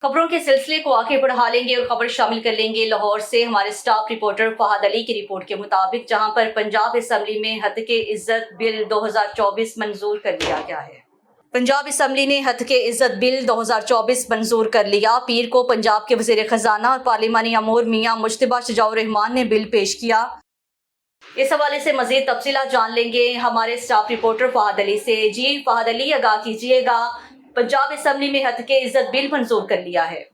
खबरों के सिलसिले को आगे बढ़ा लेंगे और खबर शामिल कर लेंगे लाहौर से हमारे स्टाफ रिपोर्टर फहद अली की रिपोर्ट के मुताबिक, जहां पर पंजाब असेंबली में हद के इज्जत बिल 2024 मंजूर कर लिया गया है। पंजाब असेंबली ने हद के इज्जत बिल 2024 मंजूर कर लिया। पीर को पंजाब के वज़ीर खजाना और पार्लिमानी अमूर मियां मुज्तबा शुजाउर रहमान ने बिल पेश किया। इस हवाले से मजीद तफसीलात जान लेंगे हमारे स्टाफ रिपोर्टर फहद अली से। जी फहद अली, आगाह कीजिएगा, पंजाब असेंबली में हद के इज्जत बिल मंजूर कर लिया है।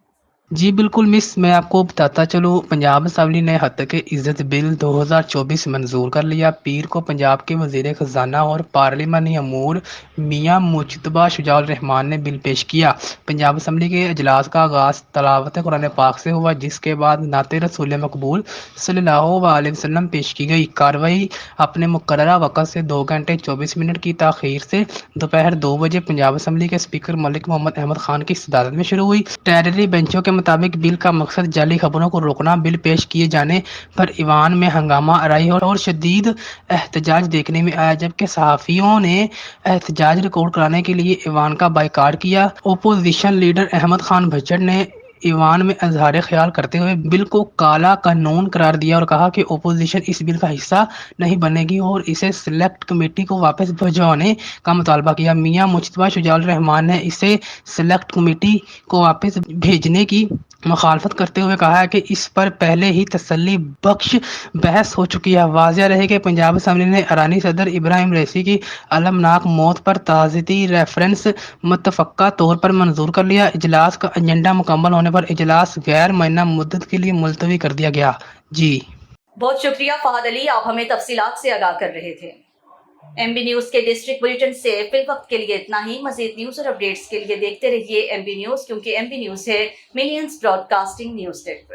जी बिल्कुल मिस, मैं आपको बताता चलूँ, पंजाब असेंबली ने हद के इज़्ज़त बिल 2024 मंजूर कर लिया। पीर को पंजाब के वज़ीर ख़जाना और पार्लिमानी अमूर मियां मुज्तबा शुजाउर रहमान ने बिल पेश किया। पंजाब असेंबली के अजलास का आगाज़ तलावत कुरान पाक से हुआ, जिसके बाद नाते रसूल मकबूल सल्लल्लाहु अलैहि वसल्लम पेश की गई। कार्रवाई अपने मुकर्ररा वक़्त से 2 घंटे 24 मिनट की ताख़ीर से दोपहर 2 बजे पंजाब असेंबली के स्पीकर मलिक मोहम्मद अहमद खान की सदारत में शुरू हुई। टेररी बेंचों के मुताबिक बिल का मकसद जाली खबरों को रोकना, बिल पेश किए जाने पर ईवान में हंगामा आराई और शदीद एहतजाज देखने में आया, जबकि सहाफ़ियों ने एहतजाज रिकॉर्ड कराने के लिए ईवान का बाइकाट किया। ओपोजिशन लीडर अहमद खान भज्जड़ ने ईवान में इजहार ख्याल करते हुए बिल को काला कानून करार दिया और कहा कि ओपोजिशन इस बिल का हिस्सा नहीं बनेगी और इसे सिलेक्ट कमेटी को वापस भिजवाने का मुतालबा किया। मियां मुज्तबा शुजाउर रहमान ने इसे सिलेक्ट कमेटी को वापस भेजने की मुखालफत करते हुए कहा है कि इस पर पहले ही तसल्ली बख्श बहस हो चुकी है। वाज़ेह रहे कि पंजाब असेंबली ने ईरानी सदर इब्राहिम रईसी की अलमनाक मौत पर ताज़ीती रेफरेंस मुतफ़क्का तौर पर मंजूर कर लिया। इजलास का एजेंडा मुकम्मल होने पर इजलास गैर मुअय्यना मुद्दत के लिए मुलतवी कर दिया गया। जी बहुत शुक्रिया फहद अली, आप हमें तफसीलात से आगाह कर रहे थे। MB न्यूज़ के डिस्ट्रिक्ट बुलेटिन से फिल वक्त के लिए इतना ही। मजीद न्यूज़ और अपडेट्स के लिए देखते रहिए MB न्यूज़, क्योंकि MB न्यूज़ है मिलियंस ब्रॉडकास्टिंग न्यूज़ नेटवर्क।